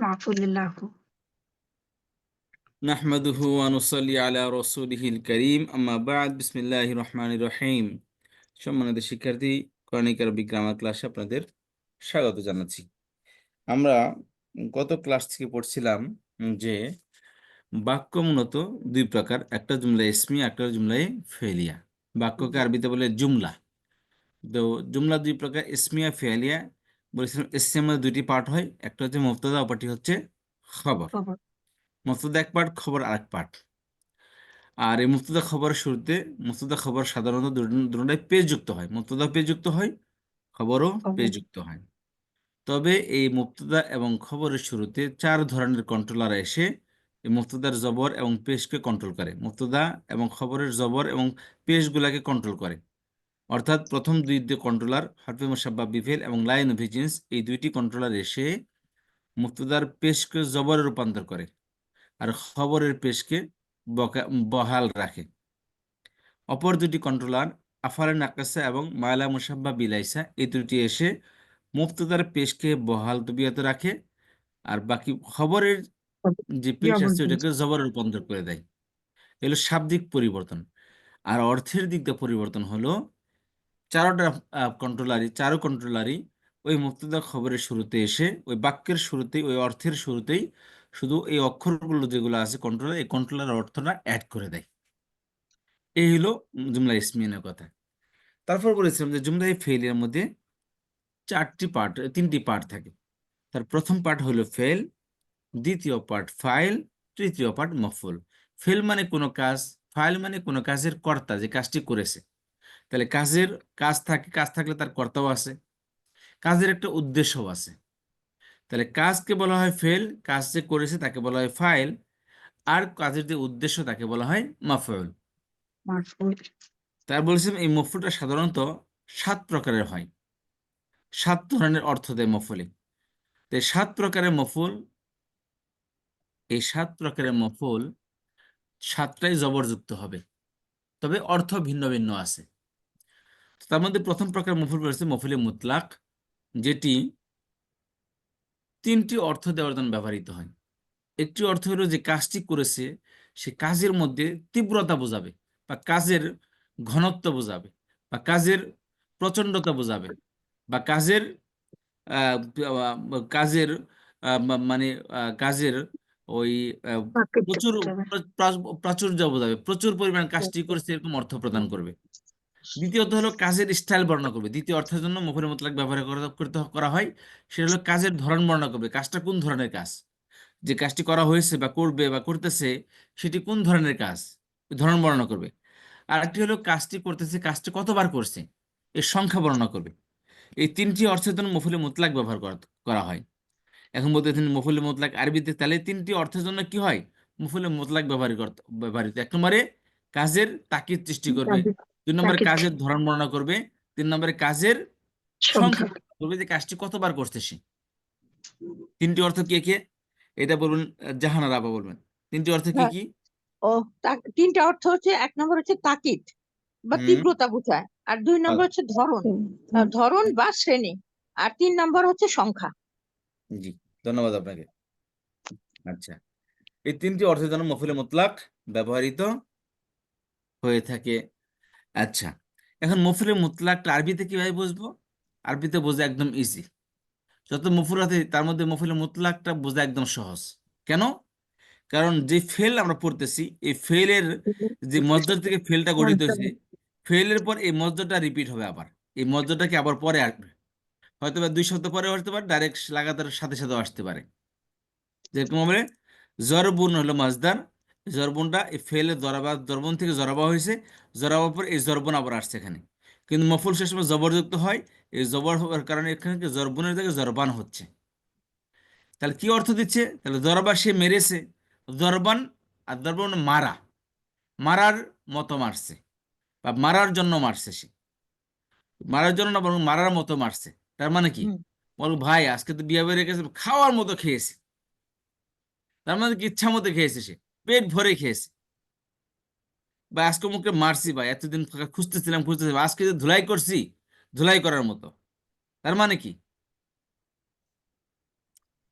العفو للعفو নাহমাদুহু ওয়া নুসাল্লি আলা রাসূলিহিল কারীম আম্মা বা'দ বিসমিল্লাহির রহমানির রহিম। সম্মানিত শিক্ষার্থী, কোরআনিক আরবি গ্রামার ক্লাসে আপনাদের স্বাগত জানাচ্ছি। আমরা গত ক্লাস থেকে পড়ছিলাম যে বাক্য মূলত দুই প্রকার, একটা জুমলা ইসমিয়া, একটা জুমলায়ে ফেলিয়া। বাক্যকে আরবিতে বলে জুমলা। তো জুমলা দুই প্রকার, ইসমিয়া, ফেলিয়া। বলেছিলাম ইসমিয়ার মধ্যে দুইটি পার্ট হয়, একটা হচ্ছে মুবতাদা, অপরটি হচ্ছে খবর। خبر মুবতাদা এক পার্ট, খবর আরেক পার্ট। আর এই মুবতাদা খবরের শুরুতে, মুবতাদা খবর সাধারণত দুটোটাই পেজ যুক্ত হয়, মুবতাদা পেজ যুক্ত হয়, খবরও পেজ خبر যুক্ত হয়। তবে এই মুবতাদা এবং খবরের শুরুতে চার ধরনের কন্ট্রোলার এসে এই মুবতাদার জবর এবং পেশকে কন্ট্রোল করে, মুবতাদা এবং খবরের জবর এবং পেশগুলাকে কন্ট্রোল করে। অর্থাৎ প্রথম দুই কন্ট্রোলার হরফে মুসাব্বাহ বিফেল এবং লাইন অফ হিজিন্স, এই দুইটি কন্ট্রোলার এসে মুবতাদার পেশকে জবরে রূপান্তর করে আর খবরের পেশকে বহাল রাখে। অপর দুটি কন্ট্রোলার আফালে নাকাসা এবং মায়লা মুসাব্বা বিলাইসা, এই দুটি এসে মুবতাদার পেশকে বহাল তবিয়তে রাখে আর বাকি খবরের যে পেশ আছে জবরদস্ত ওটাকে জবরে রূপান্তর করে দেয়। এগুলো শাব্দিক পরিবর্তন। আর অর্থের দিক দিয়ে পরিবর্তন হলো চারো কন্ট্রোলারই ওই মুবতাদা খবরের শুরুতে এসে ওই বাক্যের শুরুতেই, ওই অর্থের শুরুতেই শুধু এই অক্ষরগুলো যেগুলো আছে কন্ট্রোলার, এই কন্ট্রোলার অর্থটা অ্যাড করে দেয়। এই হলো জুমলা ইসমিনের কথা। তারপর বলেছিলাম যে জুমলা ফেইলের মধ্যে তিনটি পার্ট থাকে। তার প্রথম পার্ট হলো ফেল, দ্বিতীয় পার্ট ফাইল, তৃতীয় পার্ট মফউল। ফেল মানে কোনো কাজ, ফাইল মানে কোনো কাজের কর্তা, যে কাজটি করেছে। তাহলে কাজ থাকলে তার কর্তাও আছে, কাজের একটা উদ্দেশ্যও আছে। তাহলে কাজকে বলা হয় ফেল, কাজ যে করেছে তাকে বলা হয় ফাইল, আর কাজের যে উদ্দেশ্য তাকে বলা হয় মাফউল। مرفوع তার বলেছিলাম এই মফউলটা সাধারণত 7 প্রকারের হয়, 7 ধরনের অর্থ দেয় মফউলে। তো এই 7 প্রকারের মফউল, এই 7 প্রকারের মফউল 7টাই জবরযুক্ত হবে, তবে অর্থ ভিন্ন ভিন্ন আছে। তার মধ্যে প্রথম প্রকার মফউল রয়েছে মফউলে মুতলাক, যেটি 3টি অর্থ দেওয়ার জন্য ব্যবহৃত হয়। একটি অর্থ হলো যে কাজটি করেছে সে কাজের মধ্যে তীব্রতা বোঝাবে, বা কাজের ঘনত্ব বোঝাবে, বা কাজের প্রচণ্ডতা বোঝাবে, বা কাজের আহ, কাজের মানে কাজের ওই পাকেট প্রচুর যাবে প্রাচুর্য বোঝাবে, প্রচুর পরিমাণ কাজটি করেছে এরকম অর্থ প্রদান করবে। দ্বিতীয়ত হলো কাজের স্টাইল বর্ণনা করবে। দ্বিতীয় অর্থের জন্য মফুলে মুতলাক ব্যবহার করা হয়, সেটা হলো কাজের ধরন বর্ণনা করবে, কাজটা কোন ধরনের কাজ, যে কাজটি করা হয়েছে বা করবে বা করতেছে সেটি কোন ধরনের কাজ, ওই ধরন বর্ণনা করবে। আর একটি হলো কাজটি করতেছে, কাজটি কতবার করছে এর সংখ্যা বর্ণনা করবে। এই 3টি অর্থের জন্য মফুলে মুতলাক ব্যবহার করা হয়। এখন বলতেছেন মফুলে মুতলাক আরবিতে, তাহলে 3টি অর্থের জন্য কি হয় মফুলে মুতলাক ব্যবহৃত? 1 নম্বরে কাজের তাকিদ সৃষ্টি করবে, 2 নম্বরে পাকেট কাজের ধরন বর্ণনা করবে, 3 নম্বরে কাজের সংখ্যা সংখ্যা বর্ণনা করবে, যে কাজটি কতবার করছে সে। 3টি অর্থ কে কে এটা বলবেন, জাহানারা আপা বলবেন 3টি অর্থ কি হ্যাঁ, কি? ও তিনটা অর্থ হচ্ছে, 1 নম্বর হচ্ছে তাকিদ বা হুম, তীব্রতা বোঝায়, আর 2 নম্বর হচ্ছে ধরন, ধরন বা শ্রেণী, আর 3 নম্বর হচ্ছে সংখ্যা। জি, ধন্যবাদ আপনাকে। আচ্ছা, এই 3টি অর্থের জন্য মফুলে মুতলাক ব্যবহৃত হয়ে থাকে। আচ্ছা, এখন মফুলে মুতলাকটা আরবিতে কিভাবে বুঝবো? আরবিতে বোঝা একদম ইজি। যত মফুল আছে তার মধ্যে মফুলে মুতলাকটা বোঝা একদম সহজ। কেন? কারণ যে ফেল আমরা পড়তেছি, এই ফেলের যে মসদর থেকে ফেলটা গঠিত হয়েছে, ফেলের পর এই মসদরটা রিপিট হবে আবার, এই মসদরটাকে আবার পরে আসবে, হয়তো বা 2 সপ্তাহ পরে আসতে পারে, ডাইরেক্ট লাগাতার সাথে সাথে আসতে পারে। যেরকম হবে জরবুন হলো মাজদার, জরবুনটা এই ফেলে জরবুন থেকে জরাবা হয়েছে, জরাবার পর এই জরবুন আবার আসছে এখানে, কিন্তু মফুল শেষ সময় জবরযুক্ত হয়, এই জবর হওয়ার কারণে এখানে জরবুনের জায়গায় জরবান হচ্ছে। তাহলে কি অর্থ দিচ্ছে? তাহলে জরবা সে মেরেছে, জরবান, আর জরবান মারা, মারার মতো মারছে, বা মারার জন্য মারছে সে, মারার জন্য না বরং মারার মতো মারছে। তার মানে কি? হুম, বল ভাই আজকে তো বিয়ে বেড়ে গেছে, খাওয়ার মতো খেয়েছে, তার মানে কি ইচ্ছা মতো খেয়েছে, সে পেট ভরে খেয়েছে। বা আজকে মুখে মারছি ভাই, এতদিন খুঁজতেছিলাম আজকে যে ধুলাই করছি, ধুলাই করার মতো। তার মানে কি?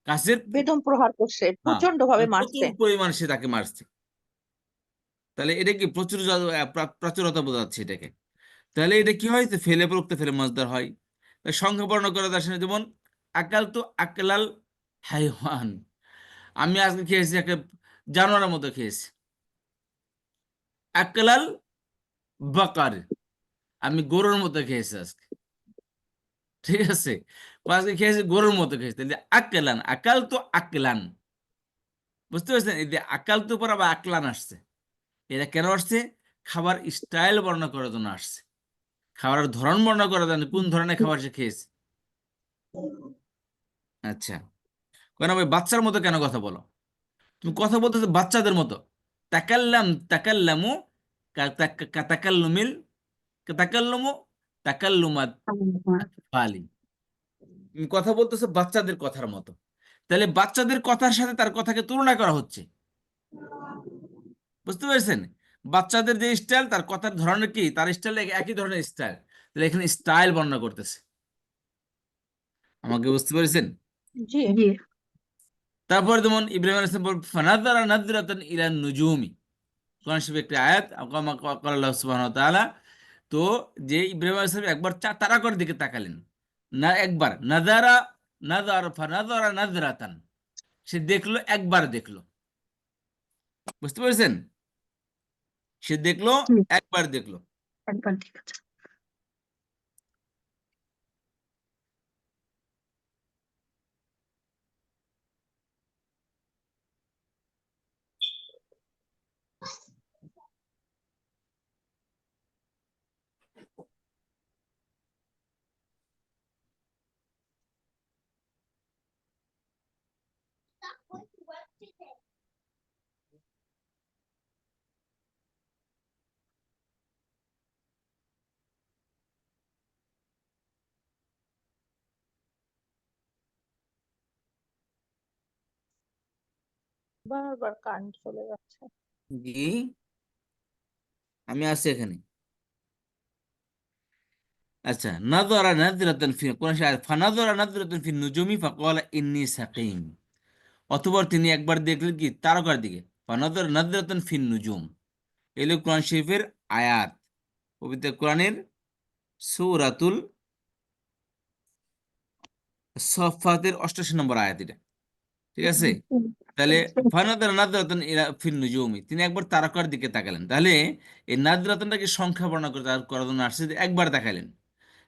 গাছের বেদম প্রহার করছে, হ্যাঁ প্রচন্ড ভাবে মানে মারছে। প্রচুর পরিমাণ সে তাকে মারছে। তাহলে এটা কি প্রচুর প্রাচুরতা বোঝাচ্ছে এটাকে। তাহলে এটা কি হয়, তো ফেলে প্রক্ত ফেলে মজদার হয়। তাই সংখ্যা বর্ণনা করে তার সাথে, যেমন আকাল তো আকলাল হাইওয়ান, আমি আজকে খেয়েছি একটা জানোয়ারের মতো খেয়েছি। আকলাল বাকার, আমি গরুর মতো খেয়েছি আজকে। ঠিক আছে, ও আজকে খেয়েছি গরুর মতো খেয়েছি। তাহলে আকলান, আকাল তো আকলান, বুঝতে পারছেন? এই যে আকাল তো পর আবার আকলান আসছে, এটা কেন আসছে? খাবার স্টাইল বর্ণনা করার জন্য আসছে, খাবারের ধরন বর্ণনা করার জন্য, কোন ধরনের খাবার সে খেয়েছে। আচ্ছা, কেন ভাই বাচ্চার মতো কেন কথা বলো? তুমি কথা বলতেছো বাচ্চাদের মতো। তাকাল্লাম, তাকাল্লামু, তাকাল্লুমিল, তাকাল্লুমু, তাকাল্লুমাত ফালি। তুমি কথা বলতেছো বাচ্চাদের কথার মতো। তাহলে বাচ্চাদের কথার সাথে তার কথাকে তুলনা করা হচ্ছে, বুঝতে পেরেছেন? বাচ্চাদের যে স্টাইল, তার কথার ধরনের কি, তার স্টাইল একই ধরনের স্টাইল। তাহলে এখানে স্টাইল বর্ণনা করতেছে। আমাকে বুঝতে পেরেছেন? জি। জি। তারপর যেমন ইব্রাহিম আলাইহিস সালাম বল, ফানাযারা নাযরাতান ইলা নুজুমি, কোরআন শরীফে একটি আয়াত, আল্লাহ সুবহানাহু ওয়া তাআলা। তো যে ইব্রাহিম আলাইহিস সালাম একবার তারাকার দিকে তাকালেন, না একবার, নাযারা, ফানাযারা নাযরাতান, সে দেখলো, একবার দেখলো, বুঝতে পেরেছেন? সে দেখলো, জি, একবার দেখলো। একবার ঠিক আছে। বারবার কারেন্ট চলে যাচ্ছে। জি, আমি আছি এখানে। আচ্ছা, নাযারা নাযরাতান ফি, কোন আয়াত, ফানাযারা নাযরাতান ফি নুজুমি ফাকালা ইন্নী সাকিম। অতঃপর তিনি একবার দেখলেন কি, তারকার দিকে, ফানাযারা নাযরাতান ফি নুজুম। এলো কোরআন শরীফের আয়াত, পবিত্র কোরআনের সূরাতুল সফফাতের 88 নম্বর আয়াত এটা। ঠিক আছে, তাহলে ফানাদার নাদরাতান ইলা ফিন নুজুমি, তিনি একবার তারকার দিকে তাকালেন। তাহলে এই নাদরাতানটাকে সংখ্যা বর্ণনা করে করার জন্য আসছে যে একবার তাকালেন।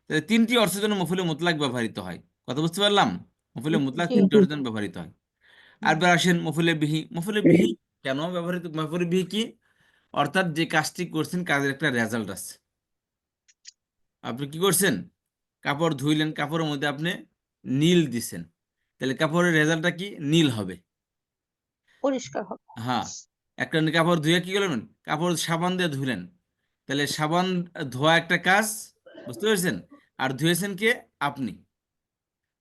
তাহলে তিনটি অর্থের জন্য মফুলে মুতলাক ব্যবহৃত হয়। কথা বুঝতে পারলাম? মফুলে মুতলাক জি। তিনটি অর্থের জন্য ব্যবহৃত হয়। আর এবার আসেন মফুলে বিহি। মফুলে বিহি কেন ব্যবহৃত? মফুলে বিহি কি? অর্থাৎ যে কাজটি করছেন, কাজের একটা রেজাল্ট আছে। আপনি কি করছেন? কাপড় ধুইলেন, কাপড়ের মধ্যে আপনি নীল দিছেন, তাহলে কাপড়ের রেজাল্টটা কি? নীল হবে। পরিষ্কার হবে। হ্যাঁ, একটা কাপড় ধুয়ে কি করলেন, কাপড় সাবান দিয়ে ধুলেন, তাহলে সাবান ধোয়া একটা কাজ, বুঝতে পেরেছেন? আর ধুয়েছেন কে? আপনি।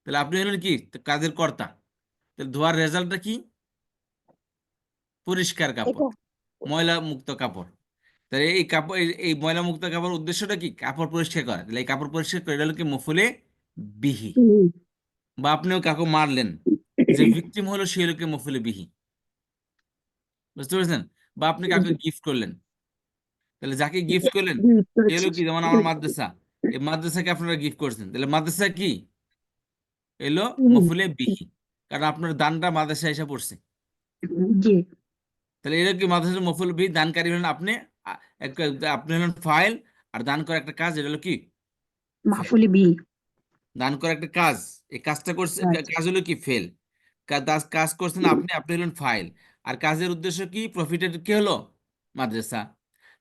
তাহলে আপনি হলেন কি? কাজের কর্তা। তাহলে ধোয়ার রেজাল্টটা কি? পরিষ্কার কাপড়, এটা ময়লা মুক্ত কাপড়। তাহলে এই কাপড়, এই ময়লা মুক্ত কাপড় উদ্দেশ্যটা কি? কাপড় পরিষ্কার করা। তাহলে এই কাপড় পরিষ্কার করে, এটা হলো কি? মফুলে বিহি। বা আপনিও কাউকে মারলেন, যে ভিকটিম হলো সে হলো কি? মফুলে বিহি, বুঝতে পেরেছেন? বা আপনি কাউকে গিফট করলেন, তাহলে যাকে গিফট করলেন সে হলো কি? যেমন আমার মাদ্রাসা, এই মাদ্রাসাকে আপনারা গিফট করছেন, তাহলে মাদ্রাসা কি? এলো মফুলে বিহি, কারণ আপনার দানটা মাদ্রাসা এসে পড়ছে। জি, তাহলে এলো কি? মাদ্রাসা মফুল বিহি, দানকারী হলেন আপনি। আপনি হলেন ফাইল, আর দান করা একটা কাজ, এটা হলো কি? ফেল। মাহফুলি বি। দান করা একটা কাজ, এই কাজটা করছে, আচ্ছা, কাজ হলো কি? ফেল। কাজ করছেন আপনি, আপনি হলেন ফাইল। আর কাজের উদ্দেশ্য কি? প্রফিটের কি হলো? মাদ্রাসা।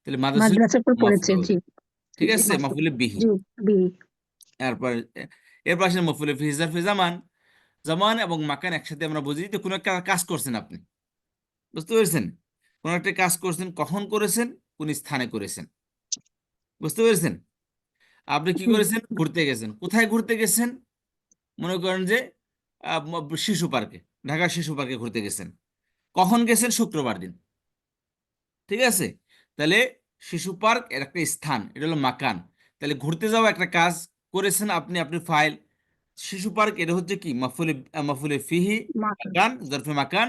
তাহলে মাদ্রাসা মাদ্রাসার পর পড়েছে, মফুল, জি। ঠিক জি, আছে, মাহফুল, মফুলে বিহি। জি, বি। এরপর, এরপর আসেন মফুলে ফি জারফি জামান। জামান এবং মাকান একসাথে আমরা বুঝি, যে কোনো একটা কাজ করছেন আপনি, বুঝতে পেরেছেন? কোনো একটা কাজ করছেন, কখন করেছেন, কোন স্থানে করেছেন, বুঝতে পেরেছেন? আপনি কি জি, করেছেন? ঘুরতে গেছেন। কোথায় ঘুরতে গেছেন? মনে করেন যে শিশু পার্কে, ঢাকা শিশু পার্কে ঘুরতে গেছেন। কখন গেছেন? শুক্রবার দিন। ঠিক আছে, তাহলে শিশু পার্ক এর একটা স্থান, এটা হলো মাকান। তাহলে ঘুরতে যাওয়া একটা কাজ করেছেন আপনি, আপনি ফাইল। শিশু পার্ক এটা হচ্ছে কি মাফুলে ফিহি মাকান। মাকান জরফে মাকান।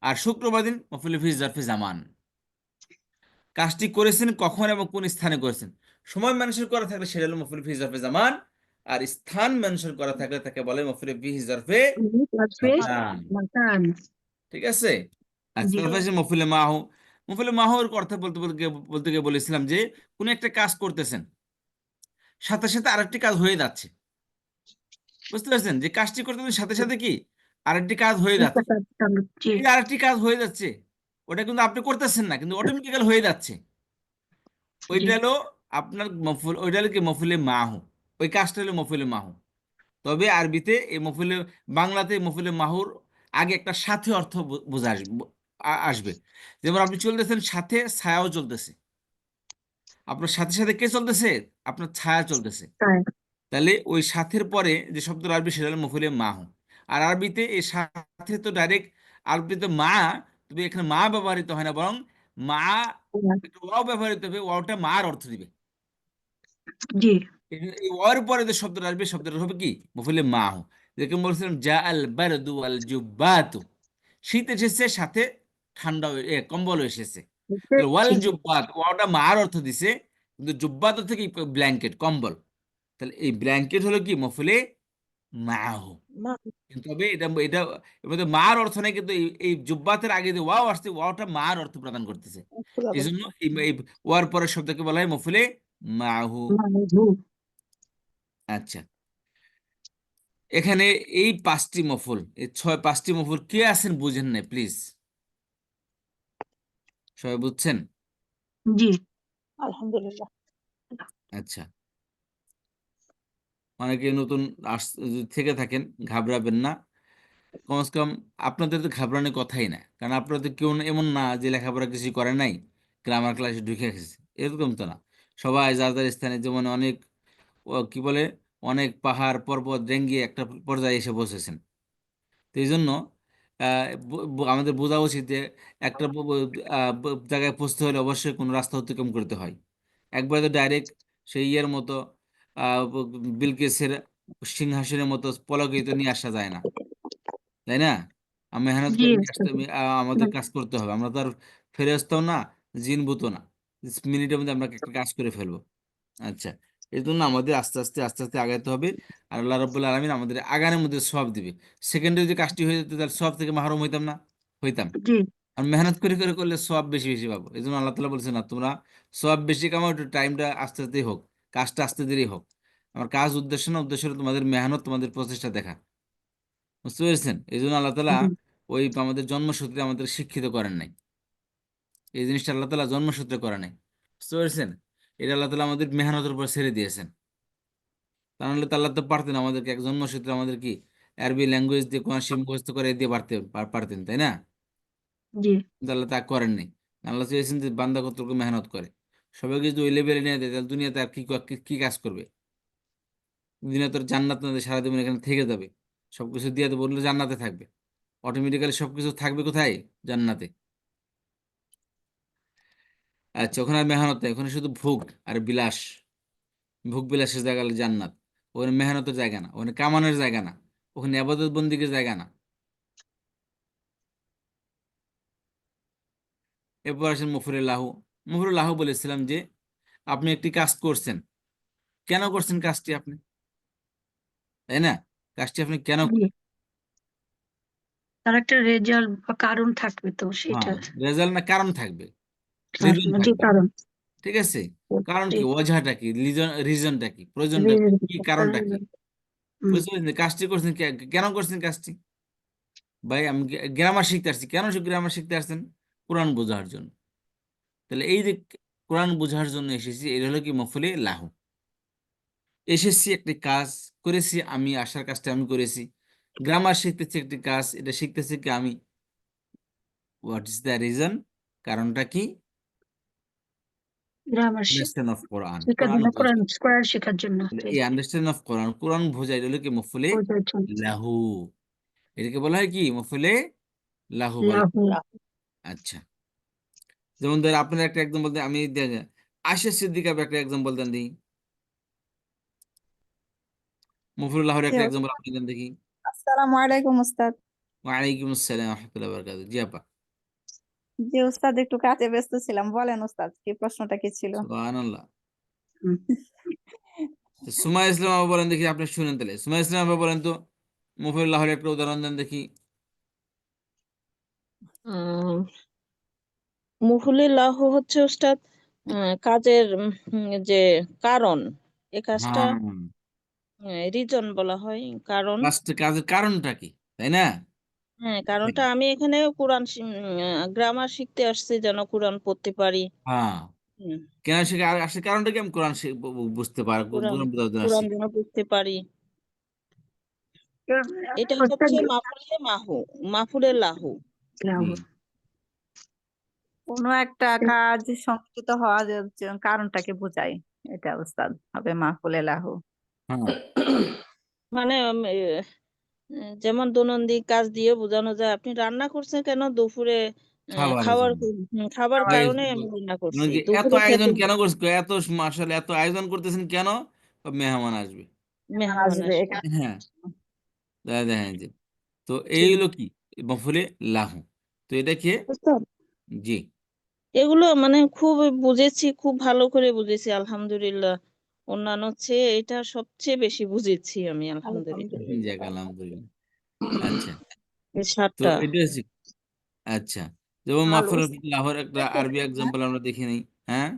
আর শুক্রবার দিন মাফুলে ফিহি জরফে জামান। কাজটি করেছেন কখন এবং কোন স্থানে করেছেন, সময় মেনশন করা থাকলে সেটা হলো মাফুলে ফিহি জরফে জামান, আর স্থান মেনশন করা থাকলে তাকে বলে মাফুলে ফিহি জরফে জরফে মাকান। মাকান। ঠিক আছে। আচ্ছা, জি তারপরে আছে মফুলে মাহু। মফুলে মাহুর কথা বলতে গিয়ে বলেছিলাম যে কোন একটা কাজ করতেছেন, সাথে সাথে আরেকটি কাজ হয়ে যাচ্ছে। বুঝতে পারছেন যে কাজটি করতেছেন সাথে সাথে কি আরেকটি কাজ হয়ে একটা যাচ্ছে। কাজ চালু। জি এই আরেকটি কাজ হয়ে যাচ্ছে, ওটা কিন্তু আপনি করতেছেন না, কিন্তু অটোমেটিক্যাল হয়ে যাচ্ছে। জি ওইটা হলো আপনার ওইটা হলো কি মফুলে মাহু। ওই কাজটা হলো মফুলে মাহু। তবে আরবিতে এই মফুলে, বাংলাতে মফুলে মাহুর আগে একটা সাথে অর্থ বোঝা আসবে। যেমন আপনি চলতেছেন, সাথে ছায়াও চলতেছে। আপনার সাথে সাথে কে চলতেছে? আপনার ছায়া চলতেছে। তাই। তাহলে ওই সাথের পরে যে শব্দটা আসবে সেটা হলো মফুলে মাহু। আর আরবিতে এই সাথে তো ডাইরেক্ট, আরবিতে মা, তবে এখানে মা ব্যবহৃত হয় না, বরং মা একটা ওয়াও ব্যবহৃত হবে, ওয়াওটা মার অর্থ দিবে। জি এই ওয়ার পরে যে শব্দটা আসবে সেটা হবে কি মফুলে মাহু। যেরকম বলছিলাম জা আল বারদু আল জুব্বাতু, শীত এসেছে সাথে ঠান্ডা কম্বল এসেছে। তাহলে ওয়াল জি জুব্বাত, ওয়াওটা মার অর্থ দিছে, কিন্তু জুব্বাত হচ্ছে কি ব্ল্যাঙ্কেট, কম্বল। তাহলে এই ব্ল্যাঙ্কেট হলো কি মফুলে মাহু। মা- কিন্তু তবে এটা এটা এর মধ্যে মার অর্থ নেই, কিন্তু এই জুব্বাতের আগে যে ওয়াও আসছে, ওয়াওটা মার অর্থ প্রদান করতেছে। এই জন্য এই ওয়ার পরের শব্দকে বলা হয় মফুলে মাহু। মাহু। আচ্ছা, এখানে এই পাঁচটি মফুল, এই পাঁচটি মফুল কে আছেন বুঝেন না প্লিজ, সবাই বুঝছেন? জি আলহামদুলিল্লাহ। আচ্ছা, অনেকে নতুন যদি থেকে থাকেন ঘাবড়াবেন না। কমসে কম আপনাদের তো ঘাবড়ানোর কথাই না, কারণ আপনারা তো কেউ এমন না যে লেখাপড়া কিছু করে নাই, গ্রামার ক্লাসে ঢুকে গেছে, এরকম তো না। সবাই যার যার স্থানে, যেমন অনেক কি বলে, অনেক পাহাড় পর্বত ডেঙ্গিয়ে একটা পর্যায়ে এসে বসেছেন। তো এই জন্য আমাদের বোঝা উচিত যে একটা জায়গায় পৌঁছতে হলে অবশ্যই কোনো রাস্তা অতিক্রম করতে হয়। একবারে তো ডাইরেক্ট সেই ইয়ের মতো বিলকিসের সিংহাসনের মতো পলকিত নিয়ে আসা যায় না, তাই না? মেহনত জি করে নিয়ে আসতে আমাদের কাজ করতে হবে। আমরা তো আর ফেরেশতাও না, জিন ভূতও না, মিনিটের মধ্যে আমরা একটা কাজ করে ফেলবো। আচ্ছা, এই জন্য আমাদের আস্তে আস্তে আস্তে আস্তে আগাইতে হবে। আর আল্লাহ রাব্বুল আলামিন আমাদের আগানের মধ্যে সওয়াব দিবে। সেকেন্ডে যদি কাজটি হয়ে যেত তাহলে সওয়াব থেকে মাহরুম হইতাম না? হইতাম। জি আর মেহনত করে করে করলে সওয়াব বেশি বেশি পাবো। এই জন্য আল্লাহ তাআলা বলছে না, তোমরা সওয়াব বেশি কামাও, একটু টাইমটা আস্তে আস্তেই হোক, কাজটা আস্তে দেরি হোক। আমার কাজ উদ্দেশ্য না, উদ্দেশ্য হলো তোমাদের মেহনত, তোমাদের প্রচেষ্টা দেখা। বুঝতে পেরেছেন? এই জন্য আল্লাহ তাআলা জি ওই আমাদের জন্মসূত্রে আমাদের শিক্ষিত করেন নাই। এই জিনিসটা আল্লাহ তাআলা জন্মসূত্রে করে নাই। বুঝতে পেরেছেন? এটা আল্লাহ তাআলা আমাদের মেহনতের উপর ছেড়ে দিয়েছেন। তা নাহলে তো আল্লাহ তো পারতেন আমাদেরকে এক জন্মসূত্রে আমাদের কি আরবি ল্যাঙ্গুয়েজ দিয়ে কোরআন শরীফ মুখস্থ করে দিয়ে পারতেন, তাই না? জি কিন্তু আল্লাহ তা করেননি। আল্লাহ চেয়েছেন যে বান্দা কতটুকু মেহনত করে। সবাইকে যদি ওই লেভেলে নিয়ে দেয় তাহলে দুনিয়াতে আর কি কাজ করবে? দুনিয়া তোর জান্নাত না দিয়ে সারা জীবন এখানে থেকে যাবে। সবকিছু দিয়ে তো বললে জান্নাতে থাকবে, অটোমেটিক্যালি সবকিছু থাকবে কোথায়? জান্নাতে। আচ্ছা, ওখানে আর মেহনত নেই, ওখানে শুধু ভোগ আর বিলাস। ভোগ বিলাসের জায়গা হলো জান্নাত। ওখানে মেহনতের জায়গা না, ওখানে কামানোর জায়গা না, ওখানে আবাদত বন্দিকের জায়গা না। এরপর আসেন মুফুরুল্লাহ। মুফুরুল্লাহ বলেছিলাম যে আপনি একটি কাজ করছেন, কেন করছেন কাজটি আপনি, তাই না? কাজটি আপনি কেন জি তার একটা রেজাল্ট বা কারণ থাকবে তো সেটা। হ্যাঁ, রেজাল্ট না কারণ থাকবে, রিজন জি থাকবে। কারণ। ঠিক আছে। কারণ জি কি, ওজাহটা কি, রিজনটা কি, প্রয়োজনটা কি, কি কারণটা কি? হুম, বুঝতে পারছেন? কাজটি করছেন কেন করছেন কাজটি? ভাই আমি গ্রামার শিখতে আসছি, কেন গ্রামার শিখতে আসছেন? কোরআন বোঝার জন্য। তাহলে এই যে কোরআন বোঝার জন্য এসেছি, এটা হলো কি মফুলে লাহু। এসেছি একটি কাজ করেছি, আমি আসার কাজটা আমি করেছি। গ্রামার শিখতেছি একটি কাজ, এটা শিখতেছি কি আমি। What is the reason? কারণটা কি? গ্রামার আন্ডারস্ট্যান্ড অফ কোরআন, শেখার কোরআন জন্য, কোরআন বোঝা। কোরআন শেখার জন্য। তাহলে জি এই আন্ডারস্ট্যান্ড অফ কোরআন, কোরআন বোঝা, এটা হলো কি মফুলে বোঝার জন্য। লাহু। এটাকে বলা হয় কি মফুলে লাহু বলা হয়। লাহু। আচ্ছা, যেমন ধর আপনার একটা একদম বলতে আমি আয়েশা সিদ্দিকা একটা এক্সাম্পল দেন দিই। মফুলুল্লাহর জি একটা ওস্তাদ। এক্সাম্পল আপনি দেন দেখি। আসসালামু আলাইকুম ওস্তাদ। ওয়ালাইকুম আসসালাম রহমতুল্লাহ বারাকাতুহু। জি আপা। জি ওস্তাদ, একটু কাজে ব্যস্ত ছিলাম, বলেন ওস্তাদ কি প্রশ্নটা কি ছিল? সুবহানাল্লাহ। হুম। তো সুমাইয়া ইসলাম আপা বলেন দেখি, আপনি শুনেন তাহলে। সুমাইয়া ইসলাম আপা বলেন তো, মফুলুল্লাহর একটা উদাহরণ দেন দেখি। আহ মুহুলি লাহ হচ্ছে উস্তাদ কাজের যে কারণ, এ কাজটা হ্যাঁ, রিজন বলা হয়, কারণ। কাজের কারণটা কি, তাই না? হ্যাঁ, কারণটা আমি এখানে কোরআন গ্রামার শিখতে আসছি যেন কোরআন পড়তে পারি। হ্যাঁ, হুম, কেন সে আসলে কারণটা কি আমি কোরআন বুঝতে পারি, কোরআন কোরআন বোঝার জন্য আসছি। কোরআন যেন বুঝতে পারি। এটা ওস্তাদ হচ্ছে মাফুলে লাহু। জি। কোনো একটা কাজ সংঘটিত হওয়ার কারণটাকে বোঝায়, এটা ওস্তাদ হবে মাহফুলে লাহু। হ্যাঁ, মানে যেমন দৈনন্দিন কাজ দিয়ে বোঝানো যায়, আপনি রান্না করছেন কেন দুপুরে, খাবারের খাওয়ার জন্য। খাবার এই কারণে আমি রান্না মানে করছি কি এত দুপুরে আয়োজন খেতে কেন করছে, এত মাশাআল্লাহ এত আয়োজন করতেছেন কেন? মেহমান আসবে। মেহমান আসবে আসবে। এখানে। হ্যাঁ, দেখেন যে, তো এই জি হলো কি মফুলে লাহু। তো এটা কি? উস্তাদ, জি। এগুলো মানে খুব বুঝেছি, খুব ভালো করে বুঝেছি আলহামদুলিল্লাহ। অন্যান্য চেয়ে এটা সবচেয়ে বেশি বুঝেছি আমি আলহামদুলিল্লাহ। যাক আলহামদুলিল্লাহ। আচ্ছা, এই তো 7টা। এটা হচ্ছে, আচ্ছা, যেমন হাল মাফুল ওস্তাদ, লাহোর একটা আরবি এক্সাম্পল আমরা দেখে নিই। হ্যাঁ,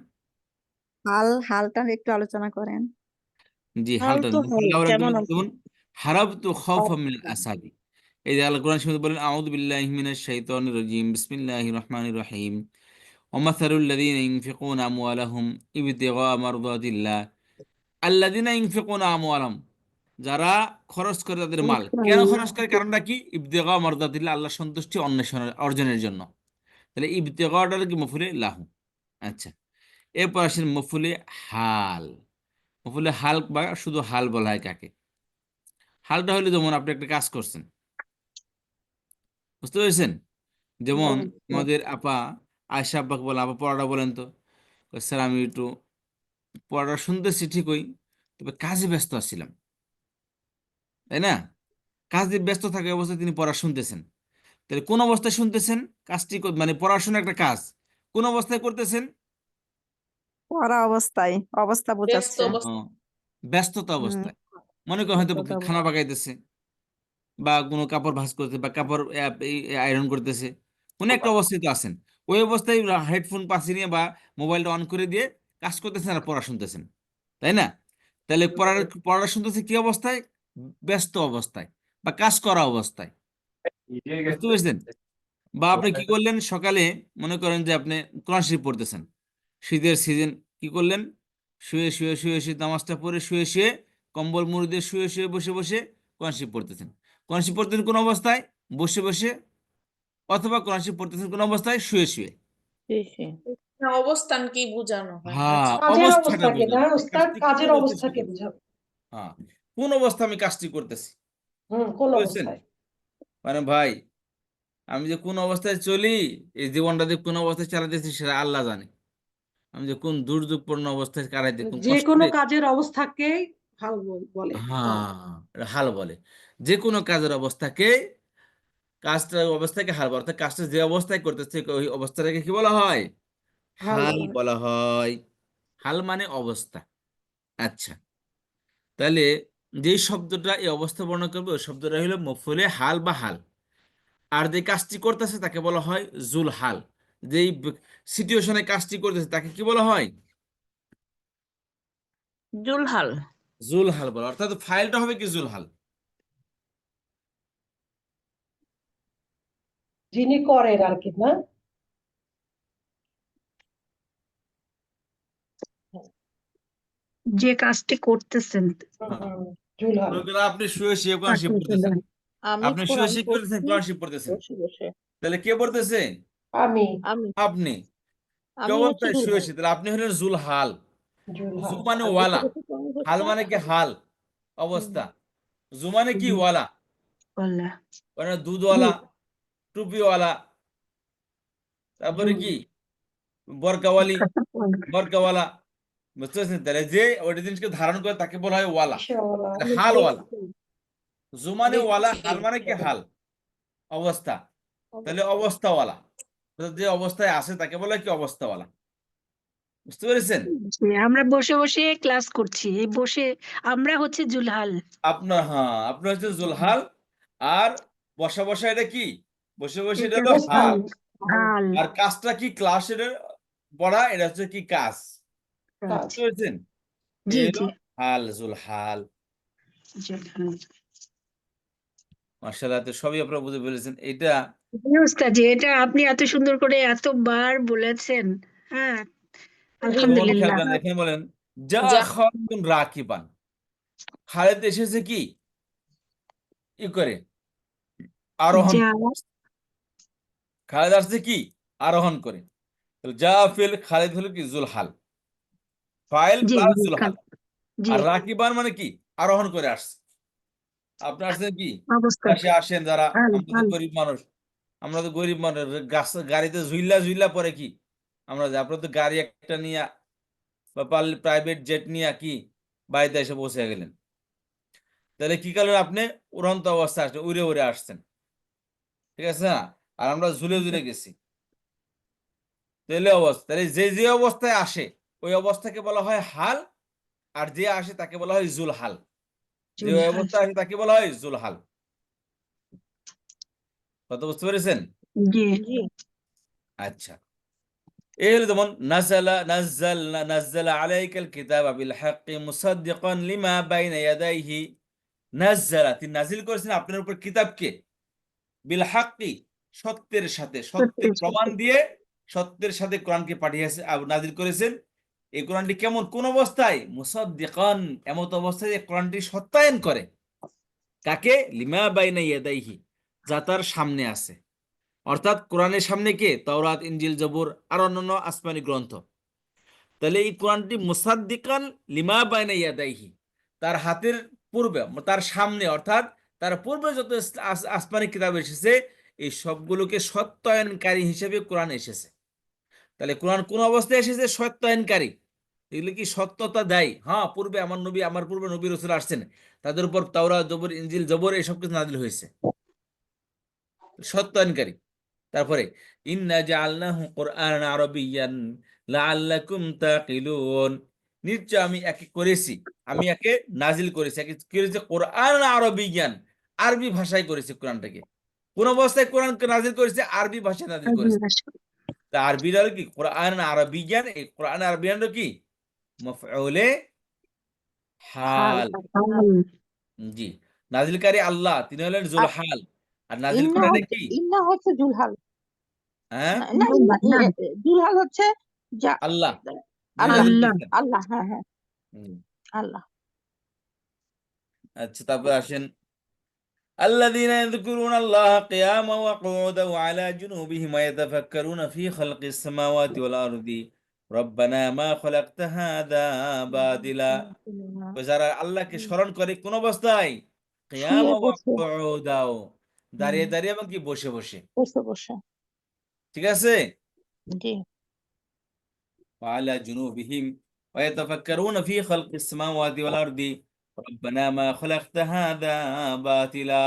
হালটা একটু আলোচনা করেন। জি, হাল হালটা তো মাফুল হাল লাহোর কেমন এক্সাম্পল আছে? যেমন হারাবতু খাওফাম মিনাল আসাদি। এই যে আল্লাহ কোরআন শরীফে বলেন আউযু বিল্লাহি মিনাশ শাইতানির রাজিম বিসমিল্লাহির রহমানির রহিম ওয়ামাসালুল লাযীনা ইউনফিকুনা আমওয়ালাহুম ইবতিগা মারদাতিল্লাহ আল্লাযীনা ইউনফিকুনা আমওয়ালাহুম, যারা খরচ করে তাদের মাল। কেন খরচ করে, কারণটা কি? ইবতিগা মারদাতিল্লাহ, আল্লাহর সন্তুষ্টি অন্বেষণের অর্জনের জন্য। তাহলে ইবতিগাটা কি মফুলে লাহু। আচ্ছা, এরপর আসেন মফুলে হাল। মফুলে হাল বা শুধু হাল বলা হয় কাকে? হালটা হলো যেমন আপনি একটা কাজ করছেন, বুঝতে পেরেছেন? যেমন আমাদের আপা আয়েশা আব্বাকে বলেন, আপা পড়াটা বলেন তো। কয়, স্যার আমি একটু পড়াটা শুনতেছি ঠিকই, তবে কাজে ব্যস্ত আছিলাম, তাই না? কাজে ব্যস্ত থাকা অবস্থায় তিনি পড়া শুনতেছেন। তাহলে কোন অবস্থায় শুনতেছেন? কাজটি মানে পড়াশোনা একটা কাজ, কোন অবস্থায় করতেছেন? পড়া অবস্থায়, অবস্থা বোঝাচ্ছে। ও, ব্যস্ততা হম, অবস্থায়। মনে করেন হয়তো ব্যস্ততা খানা পাকাইতেছে, বা কোনো কাপড় ভাঁজ করতেছে, বা কাপড় আয়রন করতেছে, কোনো একটা অবস্থায় তো আছেন। ওই অবস্থায় হেডফোন পাশে নিয়ে বা মোবাইলটা অন করে দিয়ে কাজ করতেছেন আর পড়া শুনতেছেন, তাই না? তাহলে পড়া শুনতেছে কি অবস্থায়? ব্যস্ত অবস্থায় বা কাজ করা অবস্থায়, বুঝতে পেরেছেন? বা আপনি কি করলেন সকালে, মনে করেন যে আপনি কোরআন শরীফ পড়তেছেন, শীতের সিজন, কি করলেন? শুয়ে শুয়ে নামাজটা পড়ে শুয়ে শুয়ে কম্বল মুড়ি দিয়ে শুয়ে শুয়ে বসে বসে কোরআন শরীফ পড়তেছেন। কোরআন শরীফ পড়তেছেন কোন অবস্থায়? বসে বসে, অথবা কোরআন শরীফ পড়তেছেন কোন অবস্থায়? শুয়ে শুয়ে। জি, জি। না, অবস্থান কি বোঝানো হয়? হ্যাঁ, আচ্ছা, কাজের অবস্থাটা অবস্থাকে না বোঝানো, এই ওস্তাদ, কাজটি কোন কাজের অবস্থায় অবস্থাকে শুরু। বোঝাবে। হ্যাঁ, কোন অবস্থা আমি কাজটি করতেছি, কোন বুঝছেন? অবস্থায়। মানে ভাই, আমি যে কোন অবস্থায় চলি, এই জীবনটা যে কোন অবস্থায় চালাতেছি সেটা আল্লাহ জানে। আমি যে কোন দুর্যোগপূর্ণ অবস্থায় কাটাইতে, কোন যে কোনো কষ্টে। কাজের অবস্থাকে হাল বলে। হ্যাঁ, এটা হাল বলে। যে কোনো কাজের অবস্থাকে, কাজটার অবস্থাকে হাল বলে, অর্থাৎ কাজটা যে অবস্থায় করতেছে ওই অবস্থাটাকে কি বলা হয়? হাল হাল বলে। বলা হয়। হাল মানে অবস্থা। আচ্ছা, তাহলে যেই শব্দটা এই অবস্থা বর্ণনা করবে ওই শব্দটা হলো মফুলে হাল বা হাল। আর যে কাজটি করতেছে তাকে বলা হয় জুল হাল। যেই সিচুয়েশনে কাজটি করতেছে তাকে কি বলা হয়? জুলহাল। জুল হাল বলা, অর্থাৎ ফাইলটা হবে কি জুল হাল। যিনি করেন আর কি, না? যে কাজটি করতেছেন হ্যাঁ, জুলহাল। মনে করেন আপনি শুয়ে শুয়ে কোরআন তাকে শরীফ হচ্ছে পড়তেছেন। দেন। আমি আপনি শুয়ে কোরআন শুয়ে করতেছেন, পড়ছি কোরআন শরীফ পড়তেছেন। বসে বসে। তাহলে কে পড়তেছে? আমি আমি আপনি। কি আমি হচ্ছে অবস্থায়? শুয়ে জুলহাল। শুয়ে। তাহলে আপনি হলেন জুল হাল। জু জুলহাল। মানে আর বসে ওয়ালা, বসে কোরআন হাল পড়ছি। মানে কি? হাল, হুম, অবস্থা। জু মানে কি? হুম, ওয়ালা। বললে মানে দুধওয়ালা, টুপিওয়ালা, তারপরে জুল। কি বরকাওয়ালি, বরকাওয়ালা, বুঝতে পারছেন? তাহলে যে ওইটা জিনিসকে ধারণ করে তাকে বলা হয় ওয়ালা, রিক্সাওয়ালা, এটা হাল ওয়ালা। ব্যক্তি, জু মানে ওয়ালা, ব্যক্তি, হাল মানে কি হাল, অবস্থা। তাহলে অবস্থাওয়ালা, অর্থাৎ যে অবস্থায় আছে তাকে বলা হয় কি অবস্থাওয়ালা। বুঝতে পেরেছেন? জি, আমরা বসে বসে ক্লাস করছি, এই বসে আমরা হচ্ছে জুলহাল। আপনার, হ্যাঁ, আপনার হচ্ছে জুলহাল, আর বসা বসা এটা কি, বসে বসে এটা এটা হলো হচ্ছে হাল। হাল। আর কাজটা কি, ক্লাসের পড়া, এটা হচ্ছে কি কাজ। কাজ। বুঝতে পেরেছেন? জি এই জি, হলো হাল, জুলহাল। জুলহাল। মাশাআল্লাহ, তো সবই আপনারা বুঝে ফেলেছেন। এটা জি ওস্তাদ, এটা আপনি এত সুন্দর করে এতবার বলেছেন। হ্যাঁ, যেমন খেয়াল আলহামদুলিল্লাহ। করেন, এখানে বলেন যা যা খালিদুন রাকিবান, খালিদ এসেছে কি করে, আরোহণ। যা, খালিদ আসছে কি আরোহণ করে। তাহলে যা ফিল খালিদ হলো কি জুলহাল, ফাইল জি প্লাস জি জুলহাল। জি, আর রাকিবান মানে কি আরোহণ করে আসছে। আপনি আসছেন কি, অবস্থা। দেশে আসেন যারা, হাল আমরা তো হাল। গরিব মানুষ, আমরা তো গরিব মানুষ, গাড়িতে ঝুইল্লা ঝুইল্লা পরে কি আমরা, আপনার তো গাড়ি একটা নিয়ে বা প্রাইভেট জেট নিয়ে কি বাড়িতে এসে পৌঁছে গেলেন। তাহলে কি করলেন আপনি, উড়ন্ত অবস্থায় আসছেন, উড়ে উড়ে আসছেন, ঠিক আছে না? আর আমরা ঝুলে ঝুলে গেছি। তাহলে অবস্থা, তাহলে যে যে অবস্থায় আসে ওই অবস্থাকে বলা হয় হাল, আর যে আসে তাকে বলা হয় জুলহাল। যে ওই জুলহাল। অবস্থায় আসে তাকে বলা হয় জুলহাল। কত বুঝতে পেরেছেন? জি আচ্ছা, এই হলো যেমন নাযালা আলাইকাল কিতাবা বিল হাক্কি মুসাদ্দিকান লিমা বাইনা ইয়াদাইহি। নাযালা, তিনি নাজিল করেছেন আপনার উপর কিতাবকে, বিল হাক্কি, সত্যের সাথে, সত্যের সত্যি প্রমাণ সত্যি। দিয়ে, সত্যের সাথে কোরআনকে পাঠিয়েছে, নাজিল করেছেন। এই কোরআনটি কেমন, কোন অবস্থায়, মুসাদ্দিকান, এমত অবস্থায় যে কোরআনটি সত্যায়ন করে, কাকে, লিমা বাইনা ইয়াদাইহি, যা তার সামনে আছে। অর্থাৎ কোরআনের সামনে কে, তাওরাত, ইনজিল, জবুর আর অন্যান্য আসমানি গ্রন্থ। তাহলে এই কোরআনটি মুসাদ্দিকান লিমা বাইনা ইয়াদাইহি, তার হাতের পূর্বে, তার সামনে, অর্থাৎ তার পূর্বে যত আসমানি কিতাব এসেছে এই সবগুলোকে সত্যায়নকারী হিসেবে কোরআন এসেছে। তাহলে কোরআন কোন অবস্থায় এসেছে, সত্যায়নকারী। এগুলো কি সত্যতা দেয়, হ্যাঁ পূর্বে আমার নবী, আমার পূর্বে নবী রাসূল আসছেন, তাদের উপর তাওরাত, জবুর, ইনজিল, জবর এইসব কিছু নাজিল হয়েছে, সত্যায়নকারী। তারপরে ইন্না জাআলনাহু কুরআনান আরাবিয়্যান লাআল্লাকুম তাকিলুন, নিশ্চয় আমি একে করেছি, আমি একে নাজিল করেছি, একে করেছি কোরআন আরাবিয়্যান, আরবি ভাষায় করেছি কোরআনটাকে। কোন অবস্থায় কোরআনকে নাজিল করেছে, আরবি ভাষায় নাজিল করেছে। তা আরবির হলো কি কোরআন আরাবিয়্যান, এই কোরআন আরবিয়ান হলো কি মাফউলে হাল। হাল। হাল। জি, নাজিলকারী আল্লাহ, তিনি হলেন আর জুলহাল, আর নাজিল ইন্না করে হচ্ছে নাকি, ইন্না হচ্ছে জুলহাল। হ্যাঁ, না না, ইন্না না, জুলহাল হচ্ছে যা আল্লাহ, যিনি আল্লাহ, নাজিল আল্লাহ। করেছেন। আল্লাহ, হ্যাঁ হ্যাঁ, হুম। আল্লাহ। আচ্ছা, তারপর আসেন الذين يذكرون الله قياما وقعودا وعلى جنوبهم ويتفكرون في خلق السماوات والأرض ربنا ما خلقت هذا باطلا। যারা আল্লাহকে স্মরণ করে কোন অবস্থায়, শুয়ে কিয়ামা ওয়া বসে, কুউদাও, হুম, দাঁড়িয়ে দাঁড়িয়ে এবং কি বসে বসে, বসে বসে, ঠিক আছে। জি। وعلى جنوبهم ويتفكرون في خلق السماوات والأرض ربنا ما خلقت هذا باطلا।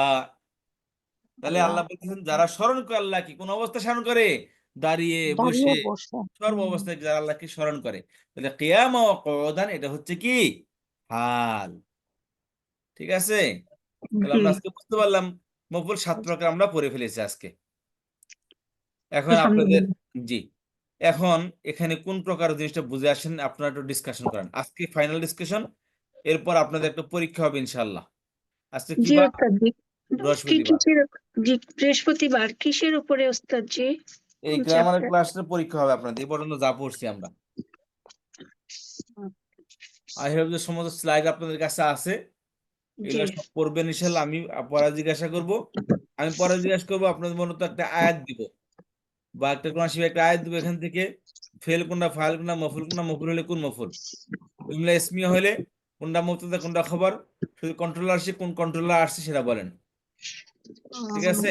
তাহলে আল্লাহ, আল্লাহ বলতেছেন যারা স্মরণ করে আল্লাহকে, কোন অবস্থায় স্মরণ করে, দাঁড়িয়ে দাঁড়িয়ে বসে, বসে, সর্ব অবস্থায় যারা আল্লাহকে স্মরণ করে, তাহলে কিয়াম ও কওদান, এটা হচ্ছে কি হাল, ঠিক আছে। তাহলে জি, আমরা আজকে বুঝতে পারলাম মকবুল 7 প্রকার আমরা পড়ে ফেলেছি আজকে। এখন আপনাদের, আলহামদুলিল্লাহ। জি, এখন এখানে কোন প্রকার জিনিসটা বুঝে আসেন আপনারা একটু ডিসকাশন করেন, আজকে ফাইনাল ডিসকাশন, এরপর আপনাদের একটা পরীক্ষা হবে ইনশাআল্লাহ। আজকে কি জি বার, ওস্তাদ জি, কি বৃহস্পতিবার। কিসের, জি বৃহস্পতিবার, কিসের উপরে ওস্তাদ জি, এই কোন গ্রামারের চ্যাপ্টার? ক্লাসটা পরীক্ষা হবে আপনাদের, এই পর্যন্ত যা পড়ছি আমরা। আই হোপ যে সমস্ত স্লাইড আপনাদের কাছে আছে, জি এগুলো সব পড়বেন ইনশাআল্লাহ। আমি পড়া জিজ্ঞাসা করব, আমি পড়া জিজ্ঞাসা করবো, আপনাদের মনে তো একটা আয়াত দিব বা একটা কোন শিবে একটা আয়াত দিব, এখান থেকে ফেল কোনটা, ফাইল কোনটা, মফুল কোনটা, মফুল হলে কোন মফুল, জুমলা ইসমিয়া হলে কোনটা মুবতাদা কোনটা খবর, শুধু কন্ট্রোলার আসছে, কোন কন্ট্রোলার আসছে সেটা বলেন, ঠিক আছে।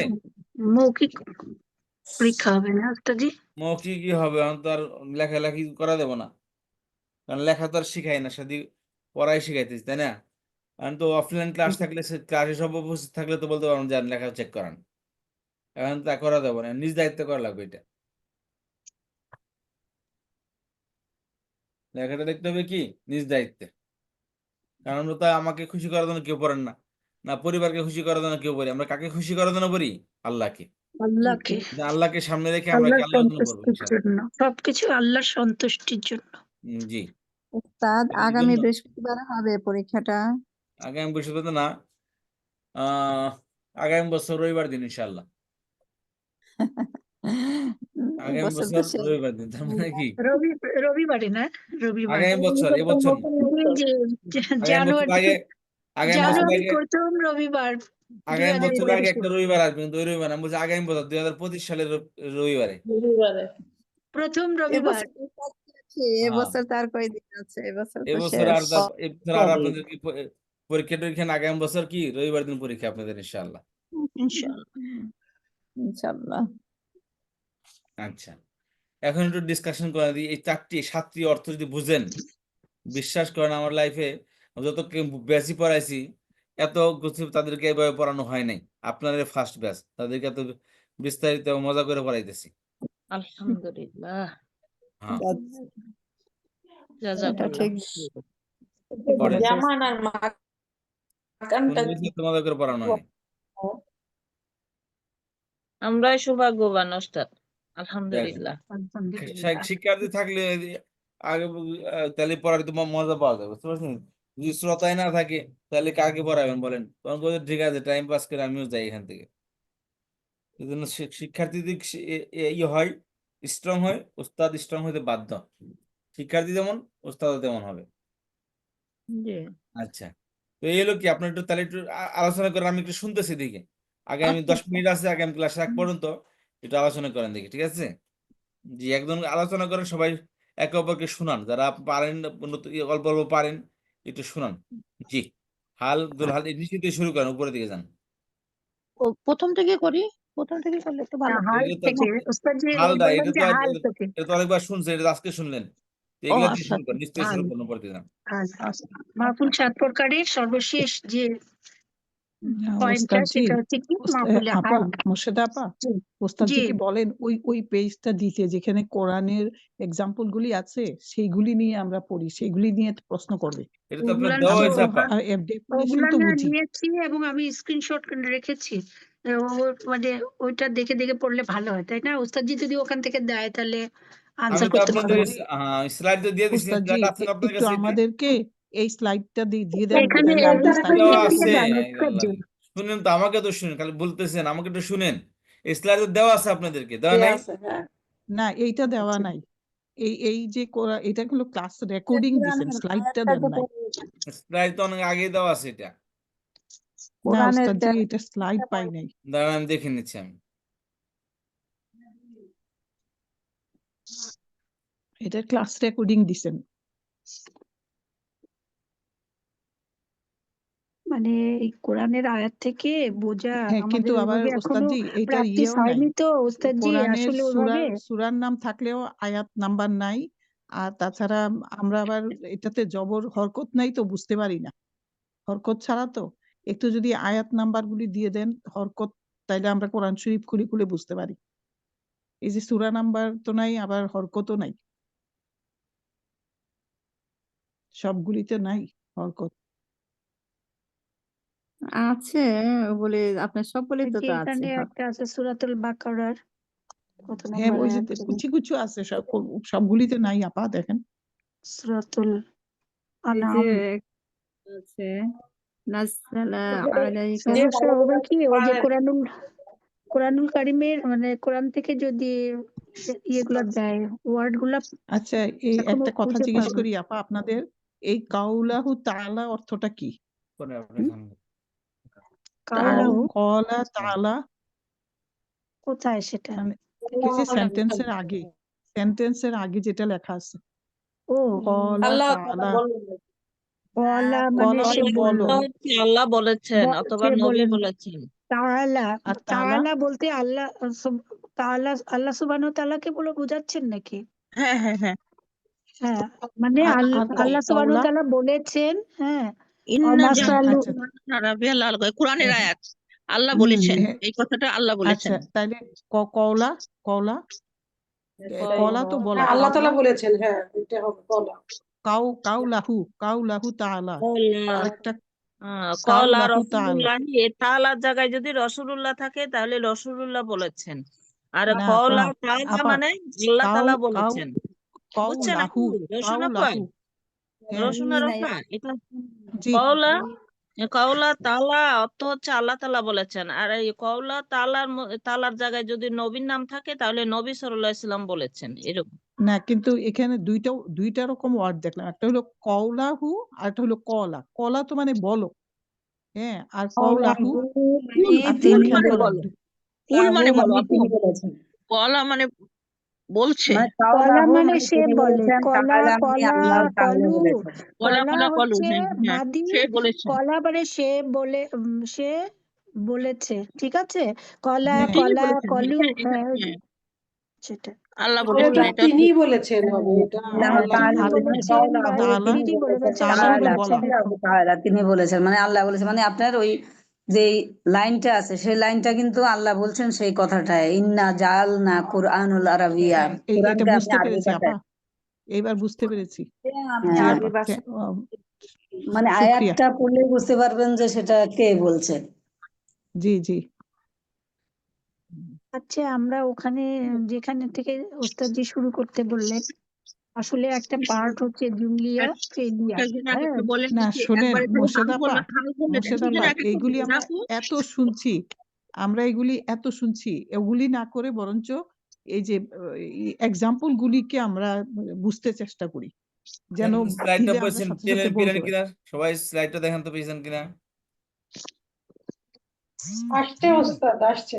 মৌখিক পরীক্ষা হবে না ওস্তাদ জি? মৌখিক কি হবে, আমি তো আর লেখালেখি করা দেব না, কারণ লেখা তো আর শিখাই না, সাথে পড়াই শিখাইতেছি, তাই না? কারণ তো অফলাইন ক্লাস থাকলে ক্লাসে সব উপস্থিত থাকলে তো বলতে পারবেন যে আর লেখা চেক করান। এখন তা করা যাবে না, নিজ দায়িত্ব করা লাগবে এটা। লেখাটা দেখতে হবে কি নিজ দায়িত্বে। কারণ আমরা তো আমাকে খুশি করার জন্য কেউ পড়েন না, না পরিবারকে খুশি করার জন্য কেউ পড়ি। আমরা কাকে খুশি করার জন্য পড়ি? আল্লাহকে। আল্লাহকে, যে আল্লাহকে সামনে রেখে আমরা কি আল্লাহর আল্লাহর জন্য পড়বো সন্তুষ্টির ইনশাআল্লাহ। জন্য, সবকিছু আল্লাহর সন্তুষ্টির জন্য। জি। উস্তাদ এর আগামী জন্য বৃহস্পতিবার হবে পরীক্ষাটা? আগামী বৃহস্পতিবার না, আহ আগামী বছর রবিবার দিন ইনশাআল্লাহ। এই আগামী বছর তো বছর শেষ। রবিবার দিন, তার মানে কি রবি রবিবারে না, রবিবার। আগামী বছর, এবছর না। জি, আগামী বছর জানুয়ারি, আগে, আগামী বছর জানুয়ারি আগে, প্রথম রবিবার আগামী বছর আগে 2025। একটা রবিবার আসবে, কিন্তু ওই রবিবার না, আমি বলছি আগামী বছর 2025 সালের রবিবারে। রবিবারে। প্রথম রবিবার। এবছর তো সাথে আছে, হ্যাঁ, এবছর তার কয়দিন আছে? এবছর তো এবছর শেষ। আর এবছর আর আপনাদের কি পরীক্ষা টরীক্ষা না? আগামী বছর কি রবিবার দিন পরীক্ষা আপনাদের ইনশাআল্লাহ। ইনশাআল্লাহ। ইনশাল্লাহ। আচ্ছা, এখন একটু ডিসকাশন করে দিই। এই 7টি অর্থ যদি বুঝেন, বিশ্বাস করেন আমার লাইফে যত বেশি পড়াইছি এত কিছু তাদেরকে এভাবে পড়ানো হয় নাই। আপনার ফার্স্ট ব্যাচ, তাদেরকে এত বিস্তারিত মজা করে পড়াইতেছি। আলহামদুলিল্লাহ, হ্যাঁ, এটা জাযাকাল্লাহ। ঠিক পড়েন। বলেছে। জামান আর কোন মাকানটা কিছু এত মজা করে পড়ানো হয়? আমরাই সৌভাগ্যবান ওস্তাদ, দেখেন, আলহামদুলিল্লাহ। আলহামদুলিল্লাহ। শিক্ষার্থী থাকলে আগে তাহলে পড়ার তো মজা পাওয়া যাবে, বুঝতে পারছেন? যদি শ্রোতাই না থাকে তাহলে কাকে পড়াবেন বলেন? তখন বলবে, ঠিক আছে টাইম পাস করে আমিও যাই এখান থেকে। এই জন্য শিক্ষার্থী দিক ইয়ে হয়, স্ট্রং হয়, উস্তাদ স্ট্রং হতে বাধ্য। শিক্ষার্থী যেমন উস্তাদও তেমন হবে। জি। আচ্ছা, তো এই হলো কি, আপনার একটু তাহলে একটু আলোচনা করেন, আমি একটু শুনতেছি দিকে। আগামী আচ্ছা 10 মিনিট আছে আগামী ক্লাস এক পর্যন্ত, একটু আলোচনা করেন দেখি, ঠিক আছে? জি, একদম আলোচনা করেন সবাই, একে অপরকে শুনান, যারা পারেন অল্প অল্প পারেন একটু শুনান। জি, হাল দুলহাল নিচে দিয়ে শুরু করেন, উপরের দিকে যান। প্রথম থেকে করি, প্রথম থেকে করলে একটু ভালো। হাল এগুলো তো থেকে উস্তাদজি হালটা, বললেন এটা যে তো হাল থেকে। এটা তো অনেকবার শুনছেন, এটা তো আজকে শুনলেন, তো ও এগুলা দিয়ে আচ্ছা শুরু করেন, নিচ থেকে হাল, শুরু করেন, উপরের দিকে যান। হাল। আচ্ছা মাহফুল 7 প্রকারের সর্বশেষ যে পয়েন্টটা, ওস্তাদজি, সেটা হচ্ছে কি মাহফুলে আপা, হাল। মোর্শেদা আপা, জি, ওস্তাদজি জি, কি বলেন ওই ওই পেজটা দিতে যেখানে কোরআনের এক্সাম্পল গুলি আছে সেইগুলি নিয়ে আমরা পড়ি, সেইগুলি নিয়ে প্রশ্ন করবে। এটা তো আপনার ওগুলা দেওয়া আমরা হয়েছে তো আপা। আর ডেফিনেশন ওগুলা তো না বুঝি। নিয়েছি এবং আমি স্ক্রিনশট রেখেছি। মানে ওইটা দেখে দেখে পড়লে ভালো হয়, তাই না? উস্তাদজি যদি ওখান থেকে দেয় তাহলে আমি আনসার তো করতে আপনাদের পারবো। স্লাইড তো দিয়ে দিচ্ছি, ওস্তাদজি স্লাইড আছে না আপনাদের একটু কাছে? এটা আমাদেরকে এই স্লাইডটা দিয়ে দেন, এখানে তাহলে আমরা এটা স্টাডি দেওয়া করতে আছে। পারবো। দেন আল্লাহ, উস্তাদজি। শুনেন তো, আমাকে তো শুনেন, খালি বলতেছেন, আমাকে একটু শুনেন। এই স্লাইড দেওয়া আছে আপনাদেরকে, দেওয়া দেয়া নাই? আছে, হ্যাঁ। না, এইটা দেওয়া নাই। এই এই যে এটা হলো ক্লাস রেকর্ডিং দিছেন, স্লাইডটা দেন নাই। স্লাইড তো অনেক আগে দেওয়া আছে এটা। না কোরআনের ওস্তাদজি, এটা স্লাইড পাই নাই। দাঁড়ান আমি দেখে নিচ্ছি আমি। এটা ক্লাস রেকর্ডিং দিছেন। মানে এই কোরআনের আয়াত থেকে বোঝা হ্যাঁ, কিন্তু আমাদের আবার ওইভাবে এখনো ওস্তাদজি এইটার প্র্যাকটিস ইয়েও নাই। হয়নি তো উস্তাদজি, কোরআনের আসলে ওইভাবে। সূরার নাম থাকলেও আয়াত নাম্বার নাই। আর তাছাড়া আমরা আবার এটাতে জবর হরকত নাই তো বুঝতে পারি না, হরকত ছাড়া তো। একটু যদি আয়াত নাম্বার গুলি দিয়ে দেন হরকত, তাইলে আমরা কোরআন শরীফ খুলে খুলে বুঝতে পারি। এই যে সূরা নাম্বার তো নাই, আবার হরকতও নাই, সবগুলিতে নাই হরকত। আছে বলে আপনার সবগুলোই ওই তো যে তো আছে। এখানে একটা আছে সূরাতুল বাকারার কত হ্যাঁ, নম্বর ওই যে আয়াত জানি? কিছু কিছু আছে, সবগুলিতে নাই আপা, দেখেন। সূরাতুল এই যে আনাম। আছে নাযালা আলাইকা। সমস্যা হবে কি, ওই যে কোরআনুল কারিমের মানে কোরআন থেকে যদি ইয়েগুলা দেয়, ওয়ার্ড গুলা আচ্ছা, এই এখনো একটা কথা খুঁজে জিজ্ঞেস পাবো। করি আপা আপনাদের, এই কাউলাহু তাআলা অর্থটা কি? পরে আপনি হুম? জানবেন। কাউলাহু কলা তাআলা কোথায় সেটা? মানে এই যে সেন্টেন্সের আগে যেটা লেখা আছে, ও, কলা আল্লাহ তাআলা তাআলা, বলেন। ওয়ালা মানে কলা সে মানে বলো, বললো, হচ্ছে আল্লাহ বলেছেন অথবা সে নবী বলেন। বলেছেন। তাআলা, আর তাআলা তাআলা বলতে আল্লাহ, তাআলা আল্লাহ সুবহানাহু ওয়া তাআলাকে বলে বোঝাচ্ছেন নাকি? হ্যাঁ হ্যাঁ হ্যাঁ, হ্যাঁ, মানে আর আর আল্লাহ সুবহানাহু ওয়া কওলা তাআলা বলেছেন, হ্যাঁ, ইন্না অমাসালু জাআলনা রাবিয়াল আলাগা কোরআনের হ্যাঁ, আয়াত আল্লাহ হুম, বলেছেন, হ্যাঁ, এই কথাটা আল্লাহ বলেছেন। আচ্ছা তাইলে কওলা কওলা কলা তো বলা হ্যাঁ আল্লাহ তাআলা কওলা বলেছেন, হ্যাঁ এটা হবে বলা। কাউলাহু তাআলা কওলা আরেকটা কওলা কাউলাহু তাআলা রাসূলুল্লাহি, তাআলার জায়গায় যদি রাসূলুল্লাহ থাকে তাহলে রাসূলুল্লাহ বলেছেন, আর না কওলা শোনো তাআলা আপা মানে আল্লাহ কাউ তাআলা কাউ বলেছেন। বুঝছেন আপু? রসুন আপা, কাউলাহু হ্যাঁ রসুনের আপা, এটা জি কওলা কওলা তাআলা অর্থ হচ্ছে আল্লাহ তাআলা বলেছেন, আর এই কওলা তাআলার জায়গায় যদি নবীর নাম থাকে তাহলে নবী সাল্লাল্লাহু আলাইহি সাল্লাম বলেছেন, এরকম। না কিন্তু এখানে দুইটা রকম ওয়ার্ড দেখলাম, একটা হলো কওলাহু আর একটা হলো কলা। কলা তো মানে বলো, হ্যাঁ, আর কওলাহু মানে আপনারা কুল তিনি খেয়াল মানে করেন বলো, কুল কাউলাহু মানে বলো মানে আপু, তিনি বলেছেন, কলা মানে বলছে, মানে কলা কাউলাহু মানে মানে সে তিনি বলে, বলেছেন, কলা তাআলা মানে কলা আল্লাহ তাআলা কলু, বলেছেন। কলা কলা কলা কলু, হচ্ছে হ্যাঁ হ্যাঁ, মাদি, সে বলেছেন। কলা মানে সে বলে, সে বলেছে, ঠিক আছে, কলা হ্যাঁ তিনি কলা বলেছেন, কলু, হ্যাঁ হ্যাঁ হ্যাঁ, সেটা। আল্লাহ তাহলে এটা বলেছেন, এটা তিনি ঠিক। বলেছেন হবে, এটা আল্লাহ হ্যাঁ, আল্লাহ তিনি তাআলা বলেছেন। মানে বলেছেন বা কাউলাহু তাআলা তিনি তিনি বলেছেন, বলেছেন, তাআলা আল্লাহ হলো তাআলা বলেছেন, বলা এরকম। তাআলা তিনি বলেছেন, মানে আল্লাহ বলেছেন, মানে আপনার ওই যে লাইনটা আছে সেই লাইনটা কিন্তু আল্লাহ বলছেন সেই কথাটা, ইন্না জাআলনা কুরআনুল আরাবিয়া, এটা কোরআনকে আপনি বুঝতে আরবি পেরেছি আপা, ভাষায়, এইবার বুঝতে পেরেছি। আপনি জি আরবি আপা ভাষায় মানে মানে শুক্রিয়া। আয়াতটা পড়লে বুঝতে পারবেন যে সেটা কে বলছে। জি জি আচ্ছা, আমরা ওখানে যেখানে থেকে ওস্তাদজি শুরু করতে বললেন, আসলে একটা পার্ট হচ্ছে জুমলিয়া ফেলিয়া, কয়েকদিন আগে হ্যাঁ, একটু বলেন না দেখি, শোনেন একবারে খালি মোর্শেদ হাল আপা, বললেন, হাল বললেন, মোর্শেদ দুজনে আপা, এক একটা এইগুলি বললেন আমরা আপু। এত শুনছি, আমরা এগুলি এত শুনছি, এগুলি না করে বরঞ্চ এই যে এক্সাম্পল গুলিকে আমরা বুঝতে চেষ্টা করি, যেন স্লাইডটা দিলে আমরা পেয়েছেন, সাথে সাথে পেলেন বলতে পারি। কিনা সবাই? স্লাইডটা দেখান তো, পেয়েছেন কিনা? আসছে ওস্তাদ, আসছে।